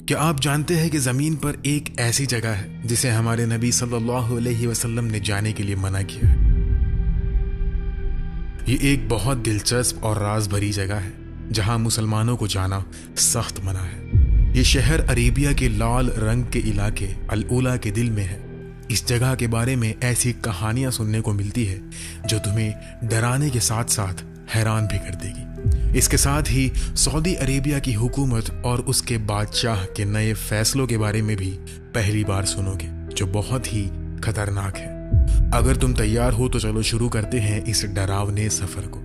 کیا آپ جانتے ہیں کہ زمین پر ایک ایسی جگہ ہے جسے ہمارے نبی صلی اللہ علیہ وسلم نے جانے کے لیے منع کیا ہے؟ یہ ایک بہت دلچسپ اور راز بھری جگہ ہے جہاں مسلمانوں کو جانا سخت منع ہے۔ یہ شہر عربیہ کے لال رنگ کے علاقے العلا کے دل میں ہے۔ اس جگہ کے بارے میں ایسی کہانیاں سننے کو ملتی ہے جو تمہیں ڈرانے کے ساتھ ساتھ حیران بھی کر دے گی۔ اس کے ساتھ ہی سعودی عربیہ کی حکومت اور اس کے بادشاہ کے نئے فیصلوں کے بارے میں بھی پہلی بار سنو گے جو بہت ہی خطرناک ہے۔ اگر تم تیار ہو تو چلو شروع کرتے ہیں اس ڈراونے سفر کو۔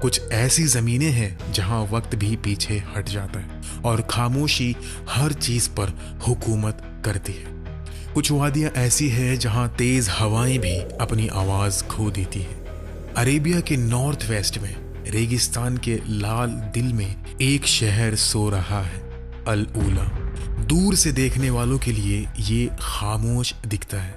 کچھ ایسی زمینیں ہیں جہاں وقت بھی پیچھے ہٹ جاتا ہے اور خاموشی ہر چیز پر حکومت کرتی ہے۔ کچھ وادیاں ایسی ہیں جہاں تیز ہوائیں بھی اپنی آواز کھو دیتی ہیں۔ عربیہ کے نارتھ ویسٹ میں ریگستان کے لال دل میں ایک شہر سو رہا ہے، العلا۔ دور سے دیکھنے والوں کے لیے یہ خاموش دکھتا ہے،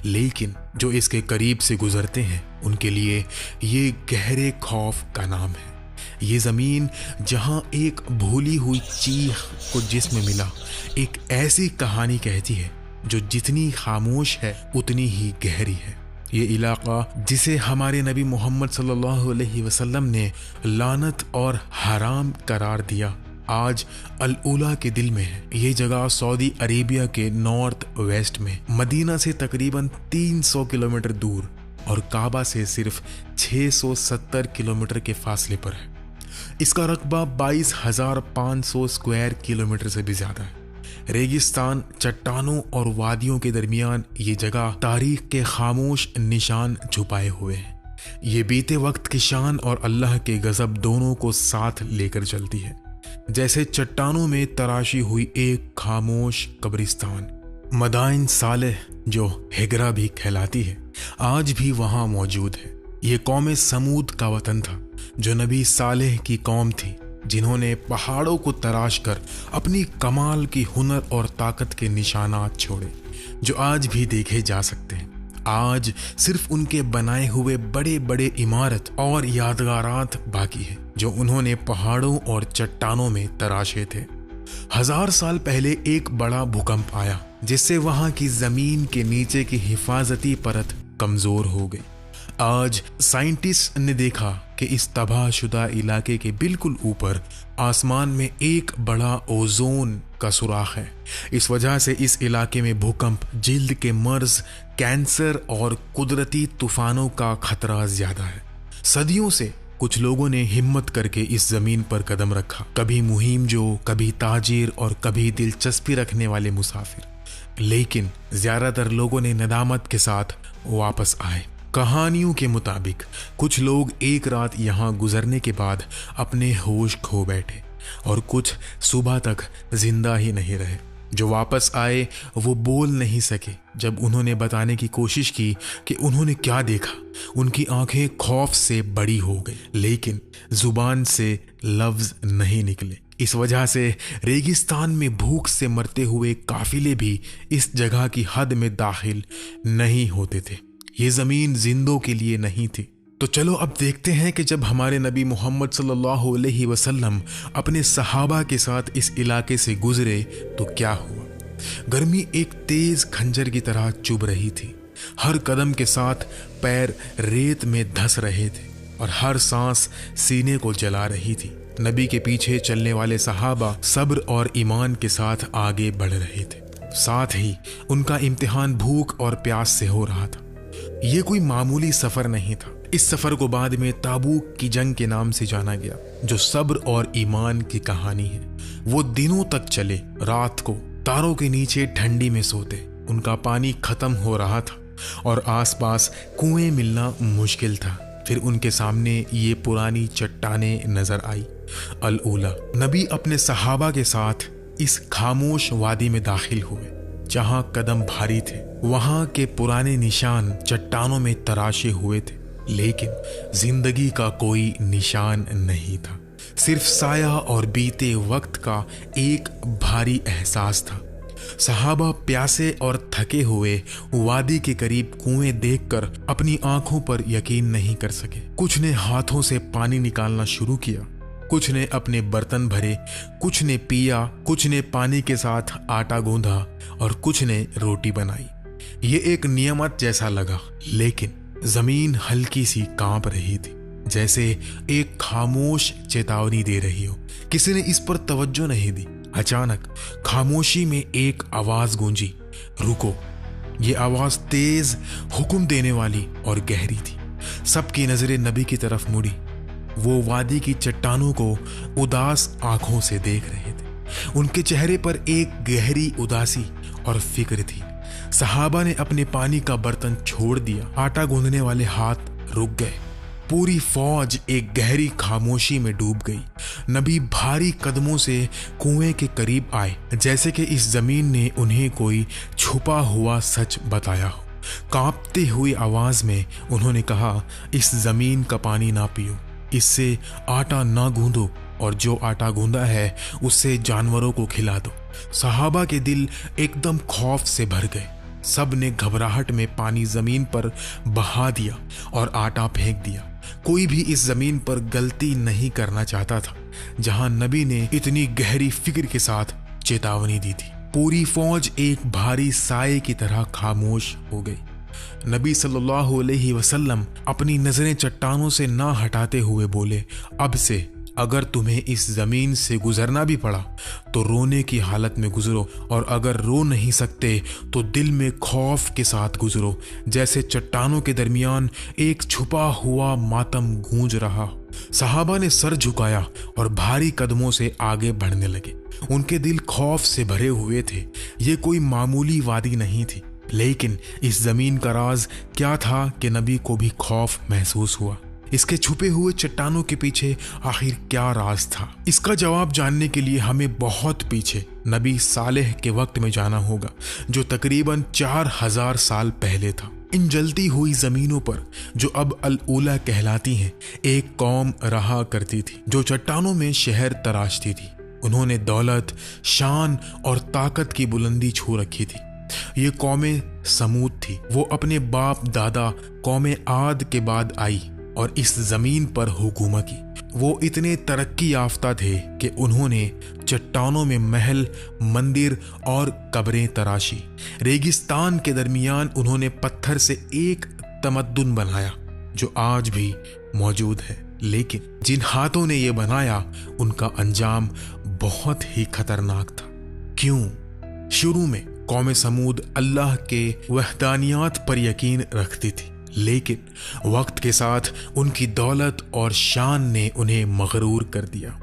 لیکن جو اس کے قریب سے گزرتے ہیں ان کے لیے یہ گہرے خوف کا نام ہے۔ یہ زمین جہاں ایک بھولی ہوئی چیخ کو جسم ملا، ایک ایسی کہانی کہتی ہے جو جتنی خاموش ہے اتنی ہی گہری ہے۔ یہ علاقہ جسے ہمارے نبی محمد صلی اللہ علیہ وسلم نے لعنت اور حرام قرار دیا، آج العلا کے دل میں ہے۔ یہ جگہ سعودی عربیہ کے نارتھ ویسٹ میں مدینہ سے تقریباً 300 کلومیٹر دور اور کعبہ سے صرف 670 کلومیٹر کے فاصلے پر ہے۔ اس کا رقبہ 22,500 اسکوائر کلومیٹر سے بھی زیادہ ہے۔ ریگستان، چٹانوں اور وادیوں کے درمیان یہ جگہ تاریخ کے خاموش نشان چھپائے ہوئے ہیں۔ یہ بیتے وقت کی شان اور اللہ کے غضب دونوں کو ساتھ لے کر چلتی ہے، جیسے چٹانوں میں تراشی ہوئی ایک خاموش قبرستان۔ مدائن صالح جو ہگرا بھی کہلاتی ہے، آج بھی وہاں موجود ہے۔ یہ قوم سمود کا وطن تھا جو نبی صالح کی قوم تھی، جنہوں نے پہاڑوں کو تراش کر اپنی کمال کی ہنر اور طاقت کے نشانات چھوڑے جو آج بھی دیکھے جا سکتے ہیں۔ آج صرف ان کے بنائے ہوئے بڑے بڑے عمارت اور یادگارات باقی ہیں جو انہوں نے پہاڑوں اور چٹانوں میں تراشے تھے۔ 1000 سال پہلے ایک بڑا بھوکمپ آیا جس سے وہاں کی زمین کے نیچے کی حفاظتی پرت کمزور ہو گئی۔ آج سائنٹسٹ نے دیکھا کہ اس تباہ شدہ علاقے کے بالکل اوپر آسمان میں ایک بڑا اوزون کا سوراخ ہے۔ اس وجہ سے اس علاقے میں بھوکمپ، جلد کے مرض، کینسر اور قدرتی طوفانوں کا خطرہ زیادہ ہے۔ صدیوں سے کچھ لوگوں نے ہمت کر کے اس زمین پر قدم رکھا، کبھی مہم جو، کبھی تاجر اور کبھی دلچسپی رکھنے والے مسافر، لیکن زیادہ تر لوگوں نے ندامت کے ساتھ واپس آئے۔ کہانیوں کے مطابق کچھ لوگ ایک رات یہاں گزرنے کے بعد اپنے ہوش کھو بیٹھے اور کچھ صبح تک زندہ ہی نہیں رہے۔ جو واپس آئے وہ بول نہیں سکے۔ جب انہوں نے بتانے کی کوشش کی کہ انہوں نے کیا دیکھا، ان کی آنکھیں خوف سے بڑی ہو گئی، لیکن زبان سے لفظ نہیں نکلے۔ اس وجہ سے ریگستان میں بھوک سے مرتے ہوئے قافلے بھی اس جگہ کی حد میں داخل نہیں ہوتے تھے۔ یہ زمین زندوں کے لیے نہیں تھی۔ تو چلو اب دیکھتے ہیں کہ جب ہمارے نبی محمد صلی اللہ علیہ وسلم اپنے صحابہ کے ساتھ اس علاقے سے گزرے تو کیا ہوا۔ گرمی ایک تیز کھنجر کی طرح چبھ رہی تھی۔ ہر قدم کے ساتھ پیر ریت میں دھس رہے تھے اور ہر سانس سینے کو جلا رہی تھی۔ نبی کے پیچھے چلنے والے صحابہ صبر اور ایمان کے ساتھ آگے بڑھ رہے تھے، ساتھ ہی ان کا امتحان بھوک اور پیاس سے ہو رہا تھا۔ یہ کوئی معمولی سفر نہیں تھا۔ اس سفر کو بعد میں تابوک کی جنگ کے نام سے جانا گیا، جو صبر اور ایمان کی کہانی ہے۔ وہ دنوں تک چلے، رات کو تاروں کے نیچے ٹھنڈی میں سوتے۔ ان کا پانی ختم ہو رہا تھا اور آس پاس کنویں ملنا مشکل تھا۔ پھر ان کے سامنے یہ پرانی چٹانیں نظر آئی، العلا۔ نبی اپنے صحابہ کے ساتھ اس خاموش وادی میں داخل ہوئے جہاں قدم بھاری تھے۔ وہاں کے پرانے نشان چٹانوں میں تراشے ہوئے تھے، لیکن زندگی کا کوئی نشان نہیں تھا، صرف سایہ اور بیتے وقت کا ایک بھاری احساس تھا۔ صحابہ پیاسے اور تھکے ہوئے وادی کے قریب کنویں دیکھ کر اپنی آنکھوں پر یقین نہیں کر سکے۔ کچھ نے ہاتھوں سے پانی نکالنا شروع کیا، कुछ ने अपने बर्तन भरे, कुछ ने पिया, कुछ ने पानी के साथ आटा गूंधा और कुछ ने रोटी बनाई। ये एक नियमत जैसा लगा, लेकिन जमीन हल्की सी कांप रही थी, जैसे एक खामोश चेतावनी दे रही हो। किसी ने इस पर तवज्जो नहीं दी। अचानक खामोशी में एक आवाज गूंजी, रुको। ये आवाज तेज, हुक्म देने वाली और गहरी थी। सबकी नजरें नबी की तरफ मुड़ी। वो वादी की चट्टानों को उदास आंखों से देख रहे थे। उनके चेहरे पर एक गहरी उदासी और फिक्र थी। सहाबा ने अपने पानी का बर्तन छोड़ दिया। आटा गूंदने वाले हाथ रुक गए। पूरी फौज एक गहरी खामोशी में डूब गई। नबी भारी कदमों से कुएं के करीब आए, जैसे कि इस जमीन ने उन्हें कोई छुपा हुआ सच बताया हो। कांपते हुई आवाज में उन्होंने कहा, इस जमीन का पानी ना पियो, इससे आटा ना गूंदो, और जो आटा गूंदा है उससे जानवरों को खिला दो। सहाबा के दिल एकदम खौफ से भर गए। सब ने घबराहट में पानी जमीन पर बहा दिया और आटा फेंक दिया। कोई भी इस जमीन पर गलती नहीं करना चाहता था, जहां नबी ने इतनी गहरी फिक्र के साथ चेतावनी दी थी। पूरी फौज एक भारी साए की तरह खामोश हो गई। नबी सल्लल्लाहु अलैहि वसल्लम अपनी नजरें चट्टानों से ना हटाते हुए बोले, अब से अगर तुम्हें इस जमीन से गुजरना भी पड़ा तो रोने की हालत में गुजरो, और अगर रो नहीं सकते तो दिल में खौफ के साथ गुजरो, जैसे चट्टानों के दरमियान एक छुपा हुआ मातम गूंज रहा। सहाबा ने सर झुकाया और भारी कदमों से आगे बढ़ने लगे। उनके दिल खौफ से भरे हुए थे। ये कोई मामूली वादी नहीं थी, लेकिन इस जमीन का राज क्या था कि नबी को भी खौफ महसूस हुआ। इसके छुपे हुए चट्टानों के पीछे आखिर क्या राज था? इसका जवाब जानने के लिए हमें बहुत पीछे नबी सालेह के वक्त में जाना होगा, जो तकरीबन 4000 साल पहले था। इन जलती हुई जमीनों पर, जो अब अल उला कहलाती हैं, एक कौम रहा करती थी जो चट्टानों में शहर तराशती थी। उन्होंने दौलत, शान और ताकत की बुलंदी छू रखी थी। ये कौमें समूद थी। वो अपने बाप दादा कौमे आद के बाद आई और इस जमीन पर हुकूमत की। वो इतने तरक्की याफ्ता थे कि उन्होंने चट्टानों में महल, मंदिर और कब्रें तराशी। रेगिस्तान के दरमियान उन्होंने पत्थर से एक तमद्दुन बनाया जो आज भी मौजूद है। लेकिन जिन हाथों ने ये बनाया, उनका अंजाम बहुत ही खतरनाक था। क्यों? शुरू में कौम समूद अल्लाह के वहदानियात पर यकीन रखती थी, लेकिन वक्त के साथ उनकी दौलत और शान ने उन्हें मगरूर कर दिया।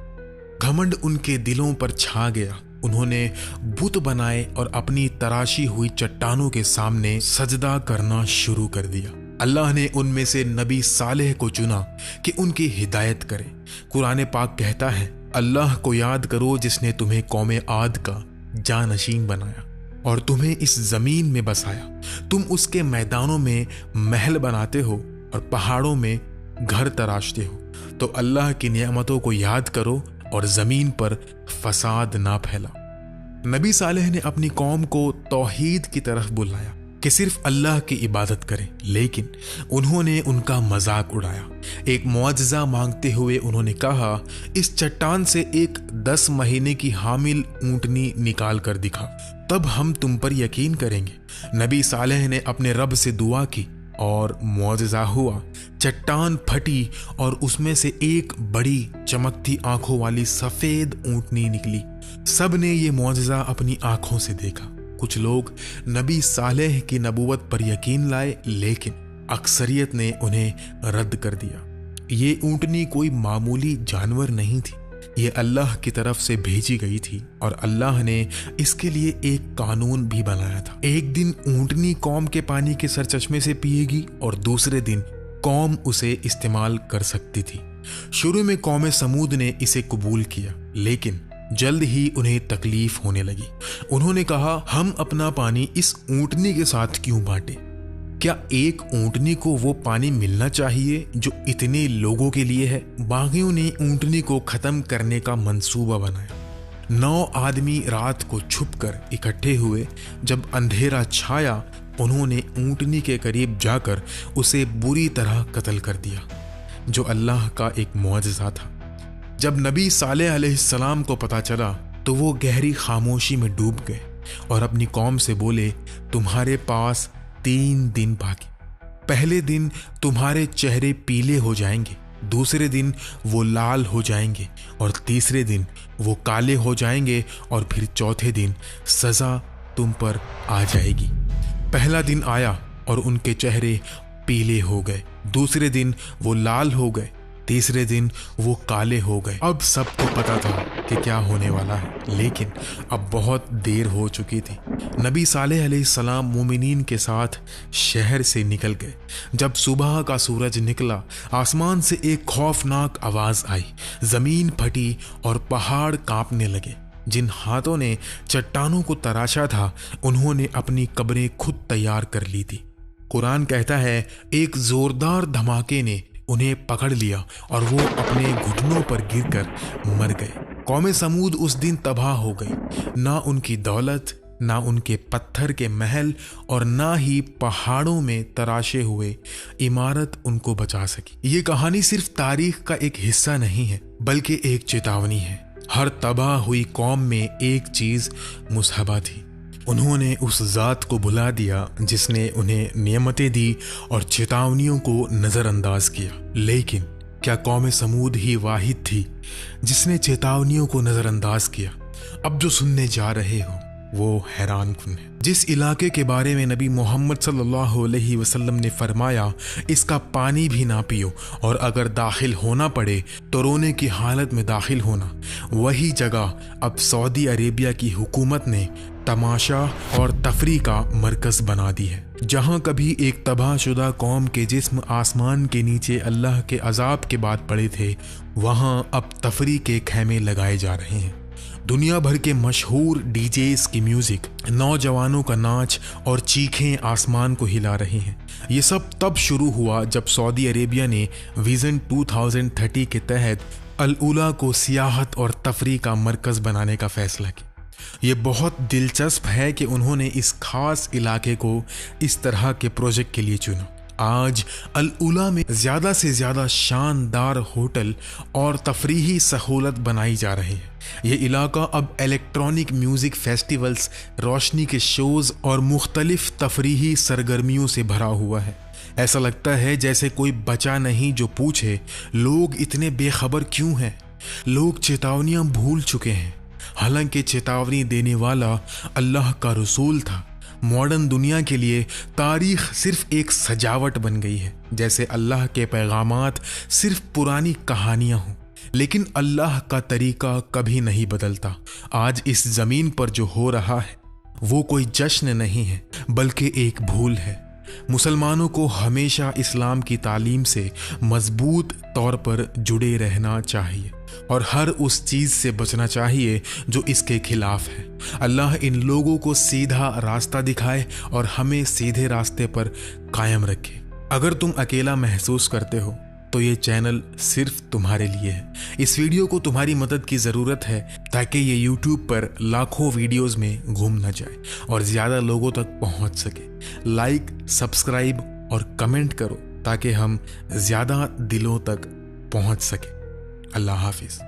घमंड उनके दिलों पर छा गया। उन्होंने बुत बनाए और अपनी तराशी हुई चट्टानों के सामने सजदा करना शुरू कर दिया। अल्लाह ने उनमें से नबी सालेह को चुना कि उनकी हिदायत करे। कुरान पाक कहता है, अल्लाह को याद करो जिसने तुम्हें कौमे आद का जानशीन बनाया और तुम्हें इस जमीन में बसाया। तुम उसके मैदानों में महल बनाते हो और पहाड़ों में घर तराशते हो। तो अल्लाह की नियामतों को याद करो और जमीन पर फसाद ना फैला। नबी सालेह ने अपनी कौम को तौहीद की तरफ बुलाया कि सिर्फ अल्लाह की इबादत करें, लेकिन उन्होंने उनका मजाक उड़ाया। एक मुआजिजा मांगते हुए उन्होंने कहा, इस चट्टान से एक 10 महीने की हामिल ऊंटनी निकाल कर दिखा, तब हम तुम पर यकीन करेंगे। नबी सालेह ने अपने रब से दुआ की और मुआजिजा हुआ। चट्टान फटी और उसमें से एक बड़ी चमकती आंखों वाली सफेद ऊंटनी निकली। सब ने ये मुआजिजा अपनी आंखों से देखा। कुछ लोग नबी सालेह की नबूवत पर यकीन लाए, लेकिन अक्सरियत ने उन्हें रद्द कर दिया। ये ऊंटनी कोई मामूली जानवर नहीं थी, ये अल्लाह की तरफ से भेजी गई थी और अल्लाह ने इसके लिए एक कानून भी बनाया था। एक दिन ऊंटनी कौम के पानी के सरचश्मे से पिएगी और दूसरे दिन कौम उसे इस्तेमाल कर सकती थी। शुरू में कौम समूद ने इसे कबूल किया, लेकिन जल्द ही उन्हें तकलीफ होने लगी। उन्होंने कहा, हम अपना पानी इस ऊंटनी के साथ क्यों बांटे? क्या एक ऊंटनी को वो पानी मिलना चाहिए जो इतने लोगों के लिए है? बागियों ने ऊंटनी को खत्म करने का मंसूबा बनाया। 9 आदमी रात को छुपकर इकट्ठे हुए। जब अंधेरा छाया, उन्होंने ऊंटनी के करीब जाकर उसे बुरी तरह कत्ल कर दिया, जो अल्लाह का एक मुआजिजा था। जब नबी सालेह अलैहिस्सलाम को पता चला तो वो गहरी खामोशी में डूब गए और अपनी कौम से बोले, तुम्हारे पास 3 दिन बाकी। पहले दिन तुम्हारे चेहरे पीले हो जाएंगे, दूसरे दिन वो लाल हो जाएंगे और तीसरे दिन वो काले हो जाएंगे और फिर चौथे दिन सज़ा तुम पर आ जाएगी। पहला दिन आया और उनके चेहरे पीले हो गए, दूसरे दिन वो लाल हो गए, तीसरे दिन वो काले हो गए। अब सबको पता था कि क्या होने वाला है, लेकिन अब बहुत देर हो चुकी थी। नबी सालेह अलैहिस्सलाम मोमिनीन के साथ शहर से निकल गए। जब सुबह का सूरज निकला, आसमान से एक खौफनाक आवाज़ आई, ज़मीन फटी और पहाड़ कांपने लगे। जिन हाथों ने चट्टानों को तराशा था, उन्होंने अपनी कब्रें खुद तैयार कर ली थी। कुरान कहता है, एक जोरदार धमाके ने उन्हें पकड़ लिया और वो अपने घुटनों पर गिरकर मर गए। कौम समूद उस दिन तबाह हो गई। ना उनकी दौलत, ना उनके पत्थर के महल और ना ही पहाड़ों में तराशे हुए इमारत उनको बचा सकी। ये कहानी सिर्फ तारीख का एक हिस्सा नहीं है, बल्कि एक चेतावनी है। हर तबाह हुई कौम में एक चीज मुसहबा थी, उन्होंने उस ज़ात को भुला दिया जिसने उन्हें नियमतें दी और चेतावनियों को नज़रअंदाज किया। लेकिन क्या कौम समूद ही वाहिद थी जिसने चेतावनियों को नज़रअंदाज किया? अब जो सुनने जा रहे हो वो हैरान कुन है। जिस इलाके के बारे में नबी मोहम्मद सल्लल्लाहु अलैहि वसल्लम ने फरमाया, इसका पानी भी ना पियो और अगर दाखिल होना पड़े तो रोने की हालत में दाखिल होना, वही जगह अब सऊदी अरेबिया की हुकूमत ने तमाशा और तफरी का मरकज़ बना दी है। जहाँ कभी एक तबाहशुदा कौम के जिस्म आसमान के नीचे अल्लाह के अजाब के बाद पड़े थे, वहाँ अब तफरी के खैमे लगाए जा रहे हैं। दुनिया भर के मशहूर डीजेस की म्यूजिक, नौजवानों का नाच और चीखें आसमान को हिला रही हैं। ये सब तब शुरू हुआ जब सऊदी अरेबिया ने विजन 2030 के तहत अल उला को सियाहत और तफरी का मरकज़ बनाने का फैसला किया। ये बहुत दिलचस्प है कि उन्होंने इस खास इलाके को इस तरह के प्रोजेक्ट के लिए चुना। आज अल उला में ज़्यादा से ज़्यादा शानदार होटल और तफरीही सहूलत बनाई जा रही है। ये इलाका अब इलेक्ट्रॉनिक म्यूज़िक फेस्टिवल्स, रोशनी के शोज़ और मुख्तलिफ तफरीही सरगर्मियों से भरा हुआ है। ऐसा लगता है जैसे कोई बचा नहीं जो पूछे, लोग इतने बेखबर क्यों हैं? लोग चेतावनियाँ भूल चुके हैं। हालांकि चेतावनी देने वाला अल्लाह का रसूल था। मॉडर्न दुनिया के लिए तारीख सिर्फ एक सजावट बन गई है, जैसे अल्लाह के पैगामात सिर्फ पुरानी कहानियां हों। लेकिन अल्लाह का तरीका कभी नहीं बदलता। आज इस ज़मीन पर जो हो रहा है वो कोई जश्न नहीं है, बल्कि एक भूल है। मुसलमानों को हमेशा इस्लाम की तालीम से मजबूत तौर पर जुड़े रहना चाहिए और हर उस चीज़ से बचना चाहिए जो इसके खिलाफ है। अल्लाह इन लोगों को सीधा रास्ता दिखाए और हमें सीधे रास्ते पर कायम रखे। अगर तुम अकेला महसूस करते हो तो ये चैनल सिर्फ तुम्हारे लिए है। इस वीडियो को तुम्हारी मदद की ज़रूरत है ताकि ये YouTube पर लाखों वीडियोस में घूम न जाए और ज़्यादा लोगों तक पहुंच सके। लाइक, सब्सक्राइब और कमेंट करो ताकि हम ज़्यादा दिलों तक पहुंच सके। अल्लाह हाफिज़।